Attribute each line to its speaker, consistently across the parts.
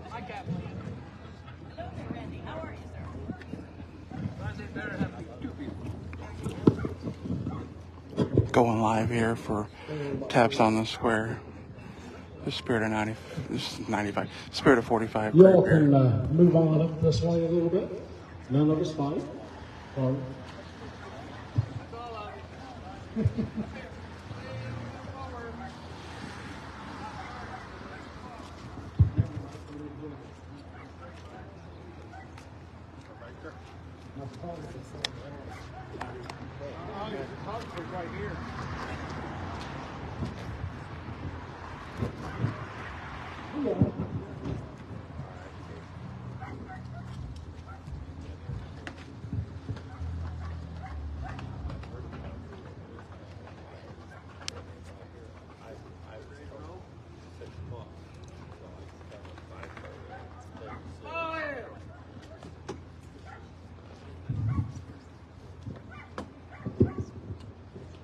Speaker 1: Hi, Kathleen.
Speaker 2: Hello there, Randy. How are you, sir?
Speaker 1: I say better have two people.
Speaker 3: Going live here for Taps on the Square. The Spirit of 90, this is 95, Spirit of 45.
Speaker 4: You all can move on up this way a little bit. None of us fight. Or,
Speaker 1: Right here.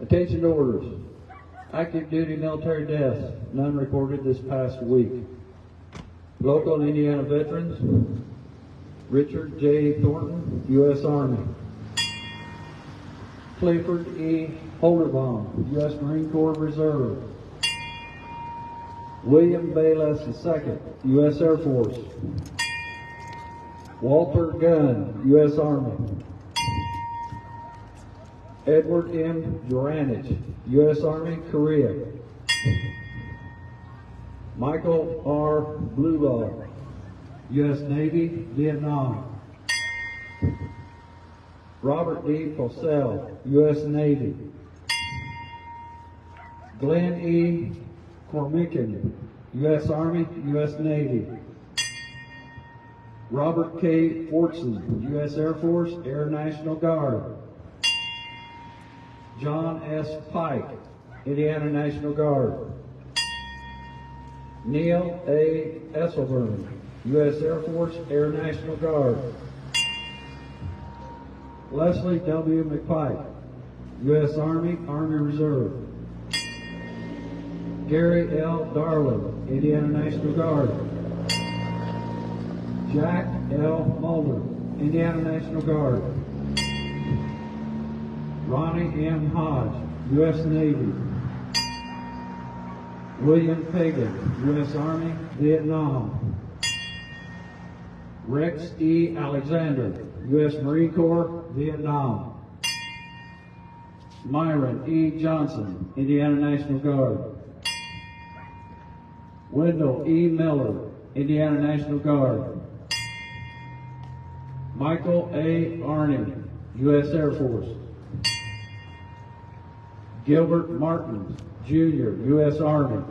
Speaker 5: Attention to orders. Active duty military deaths, none reported this past week. Local Indiana veterans, Richard J. Thornton, U.S. Army. Clifford E. Holderbaum, U.S. Marine Corps Reserve. William Bayless II, U.S. Air Force. Walter Gunn, U.S. Army. Edward M. Duranich, U.S. Army, Korea. Michael R. Bluelaw, U.S. Navy, Vietnam. Robert D. Fossell, U.S. Navy. Glenn E. Cormican, U.S. Army, U.S. Navy. Robert K. Fortson, U.S. Air Force, Air National Guard. John S. Pike, Indiana National Guard. Neil A. Esselburn, U.S. Air Force, Air National Guard. Leslie W. McPike, U.S. Army, Army Reserve. Gary L. Darling, Indiana National Guard. Jack L. Mulder, Indiana National Guard. Ronnie M. Hodge, U.S. Navy. William Pagan, U.S. Army, Vietnam. Rex E. Alexander, U.S. Marine Corps, Vietnam. Myron E. Johnson, Indiana National Guard. Wendell E. Miller, Indiana National Guard. Michael A. Arning, U.S. Air Force. Gilbert Martin, Jr., U.S. Army.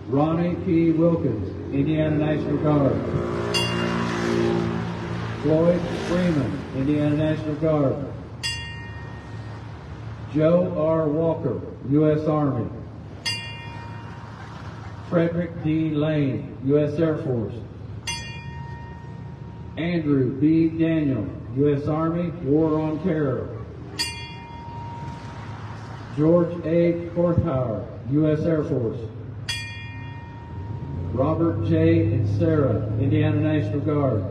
Speaker 5: Ronnie P. Wilkins, Indiana National Guard. Floyd Freeman, Indiana National Guard. Joe R. Walker, U.S. Army. Frederick D. Lane, U.S. Air Force. Andrew B. Daniel, U.S. Army, War on Terror. George A. Korthauer, U.S. Air Force. Robert J. and Sarah, Indiana National Guard.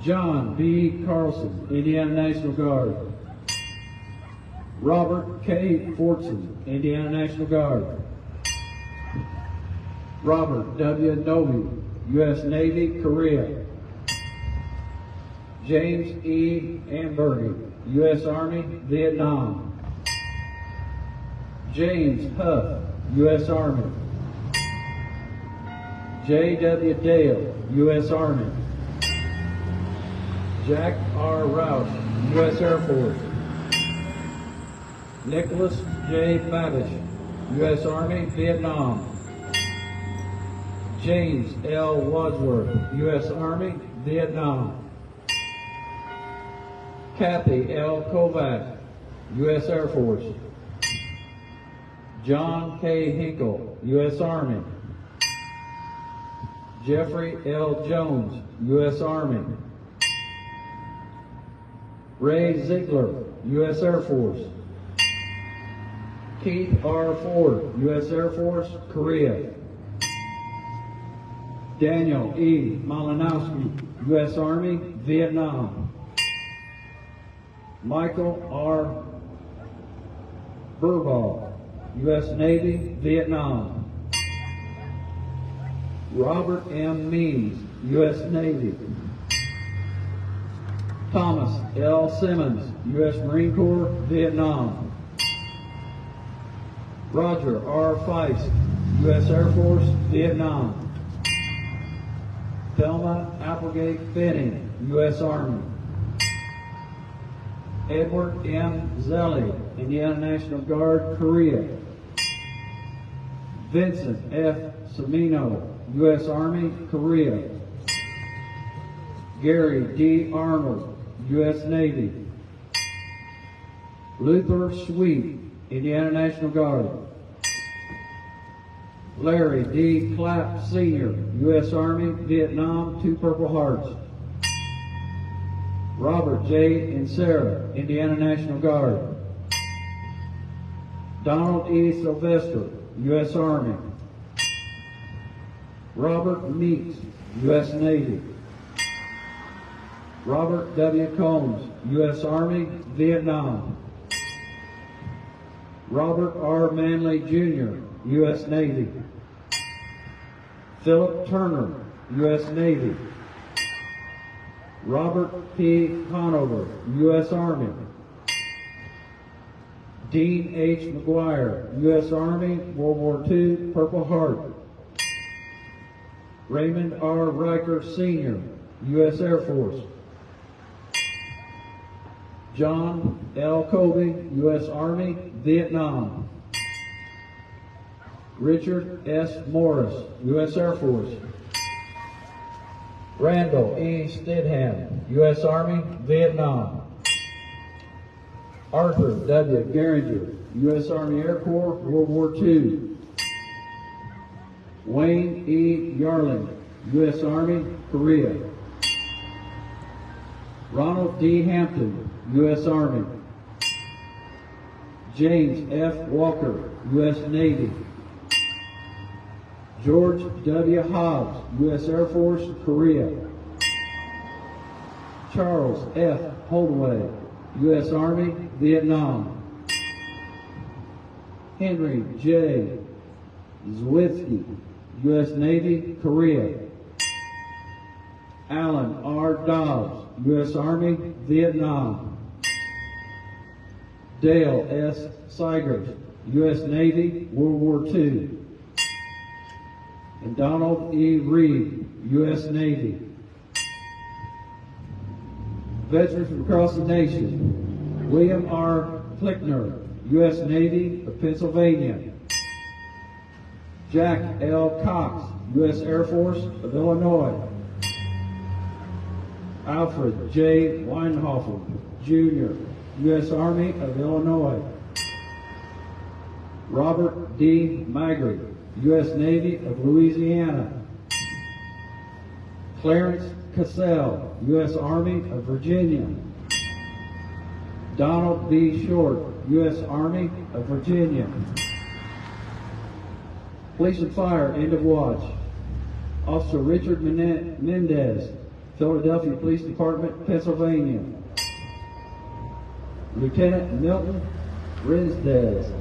Speaker 5: John B. Carlson, Indiana National Guard. Robert K. Fortson, Indiana National Guard. Robert W. Noby, U.S. Navy, Korea. James E. Ambergy, U.S. Army, Vietnam. James Huff, U.S. Army. J.W. Dale, U.S. Army. Jack R. Roush, U.S. Air Force. Nicholas J. Babish, U.S. Army, Vietnam. James L. Wadsworth, U.S. Army, Vietnam. Kathy L. Kovac, U.S. Air Force. John K. Hinkle, U.S. Army. Jeffrey L. Jones, U.S. Army. Ray Ziegler, U.S. Air Force. Keith R. Ford, U.S. Air Force, Korea. Daniel E. Malinowski, U.S. Army, Vietnam. Michael R. Burbaugh, U.S. Navy, Vietnam. Robert M. Means, U.S. Navy. Thomas L. Simmons, U.S. Marine Corps, Vietnam. Roger R. Feist, U.S. Air Force, Vietnam. Thelma Applegate Benning, U.S. Army. Edward M. Zelli, Indiana National Guard, Korea. Vincent F. Semino, U.S. Army, Korea. Gary D. Arnold, U.S. Navy. Luther Sweet, Indiana National Guard. Larry D. Clapp Sr., U.S. Army, Vietnam, 2 Purple Hearts. Robert J. and Sarah, Indiana National Guard. Donald E. Sylvester, U.S. Army. Robert Meeks, U.S. Navy. Robert W. Combs, U.S. Army, Vietnam. Robert R. Manley, Jr., U.S. Navy. Philip Turner, U.S. Navy. Robert P. Conover, U.S. Army. Dean H. McGuire, U.S. Army, World War II, Purple Heart. Raymond R. Riker, Sr., U.S. Air Force. John L. Colby, U.S. Army, Vietnam. Richard S. Morris, U.S. Air Force. Randall E. Stidham, U.S. Army, Vietnam. Arthur W. Geringer, U.S. Army Air Corps, World War II. Wayne E. Yarling, U.S. Army, Korea. Ronald D. Hampton, U.S. Army. James F. Walker, U.S. Navy. George W. Hobbs, U.S. Air Force, Korea. Charles F. Holdaway, U.S. Army, Vietnam. Henry J. Zwitzky, U.S. Navy, Korea. Alan R. Dobbs, U.S. Army, Vietnam. Dale S. Seigers, U.S. Navy, World War II. And Donald E. Reed, U.S. Navy. Veterans from across the nation: William R. Flickner, U.S. Navy of Pennsylvania. Jack L. Cox, U.S. Air Force of Illinois. Alfred J. Weinhofer, Jr., U.S. Army of Illinois. Robert D. Maggard, U.S. Navy of Louisiana. Clarence Cassell, U.S. Army of Virginia. Donald B. Short, U.S. Army of Virginia. Police and Fire, end of watch. Officer Richard Mendez, Philadelphia Police Department, Pennsylvania. Lieutenant Milton Rinsdez,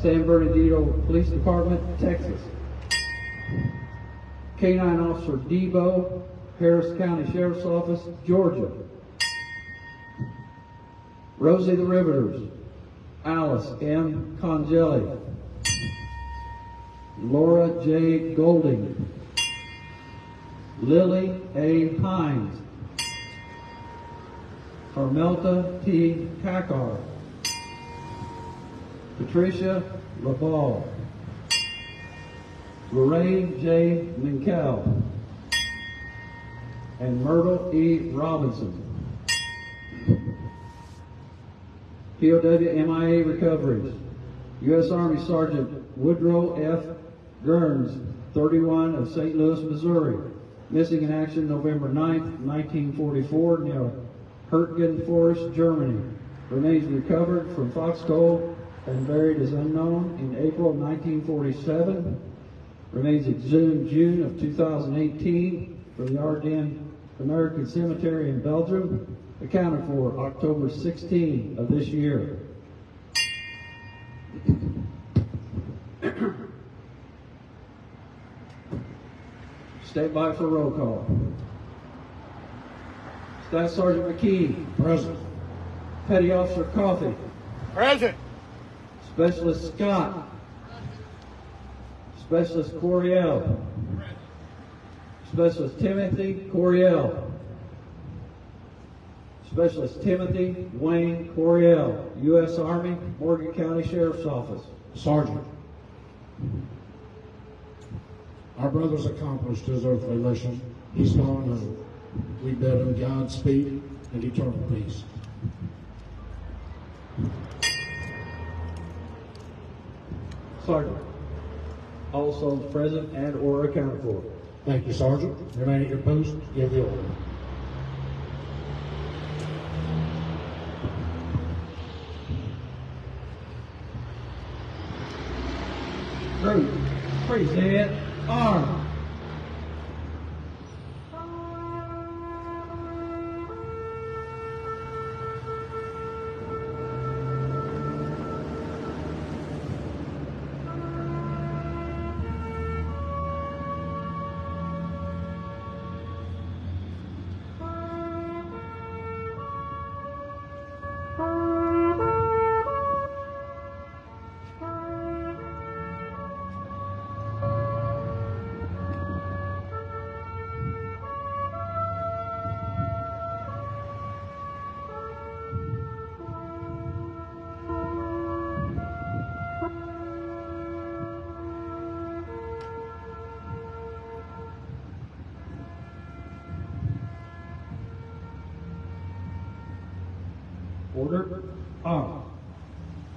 Speaker 5: San Bernardino Police Department, Texas. K-9 Officer Debo, Harris County Sheriff's Office, Georgia. Rosie the Riveters, Alice M. Congelli. Laura J. Golding. Lily A. Hines. Carmelta T. Kakar. Patricia LaBall. Lorraine J. Minkel. And Myrtle E. Robinson. POW MIA recoveries: U.S. Army Sergeant Woodrow F. Gerns, 31, of St. Louis, Missouri. Missing in action November 9th, 1944, near Hürtgen Forest, Germany. Remains recovered from foxhole and buried as unknown in April 1947. Remains exhumed June of 2018 from the Ardennes American Cemetery in Belgium, accounted for October 16 of this year. Stand by for roll call. Staff Sergeant McKee.
Speaker 4: Present.
Speaker 5: Petty Officer Coffey.
Speaker 1: Present.
Speaker 5: Specialist Scott. Specialist Coryell. Specialist Timothy Coryell. Specialist Timothy Wayne Coryell, U.S. Army, Morgan County Sheriff's Office.
Speaker 4: Sergeant, our brother's accomplished his earthly mission. He's gone home. We bid him Godspeed and eternal peace.
Speaker 5: Sergeant, all souls present and or accounted for.
Speaker 4: Thank you, Sergeant. Remain at your post. Give the order.
Speaker 5: Group, present arms. Order, arm.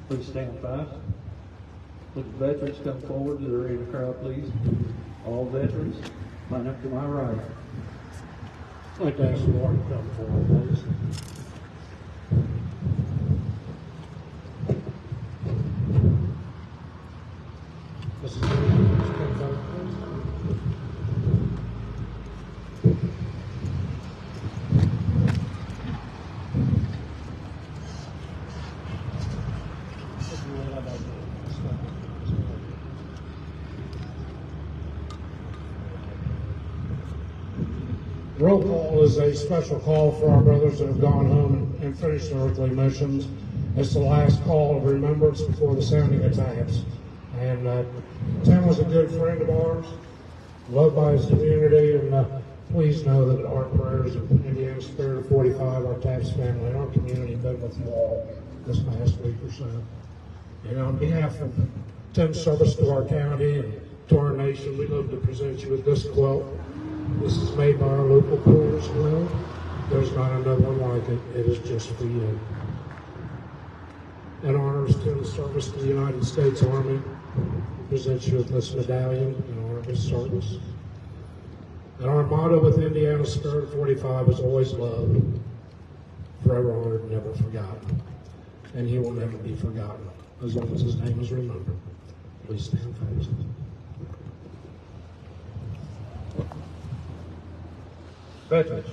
Speaker 5: Please stand fast. Let the veterans come forward to the rear of the crowd, please. All veterans, line up to my right.
Speaker 4: I'd like to ask the Lord to come forward, please. This is come forward, please. Roll call is a special call for our brothers that have gone home and finished their earthly missions. It's the last call of remembrance before the sounding of taps. And Tim was a good friend of ours, loved by his community, and please know that our prayers of Indiana Spirit of 45, our taps family, and our community have been with you all this past week or so. And on behalf of Tim's service to our county and to our nation, we'd love to present you with this quilt. This is made by our local poolers quilt. There's not another one like it. It is just for you. In honors Tim's service to the United States Army, we present you with this medallion in honor of his service. And our motto with Indiana Spirit 45 is always loved, forever honored, never forgotten. And he will never be forgotten as long as his name is remembered. Please stand fast.
Speaker 5: Veterans,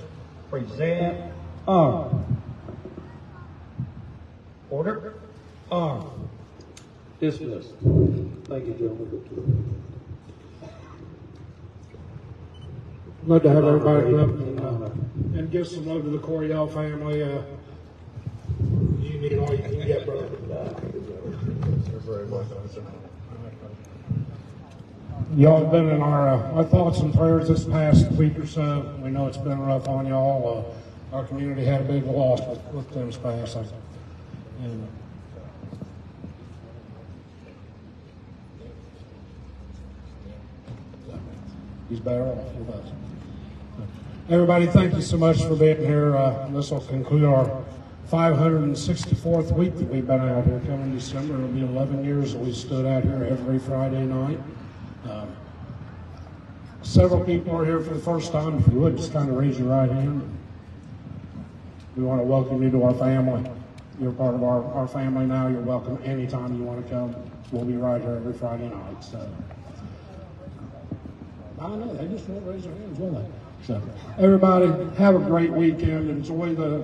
Speaker 5: present arm. Order, arm. Dismissed. Thank you, gentlemen.
Speaker 4: I'd love to have everybody come up and give some love to the Coryell family. You need all you can get, brother. Y'all have been in our thoughts and prayers this past week or so. We know it's been rough on y'all. Our community had a big loss with Tim's passing. And he's better off with us. Everybody, thank you so much for being here. This will conclude our 564th week that we've been out here. Coming December, it'll be 11 years that we stood out here every Friday night. Several people are here for the first time. If you would, just kind of raise your right hand. We want to welcome you to our family. You're part of our family now. You're welcome anytime you want to come. We'll be right here every Friday night. So, I know, they just won't raise their hands, will they? So, everybody, have a great weekend. Enjoy the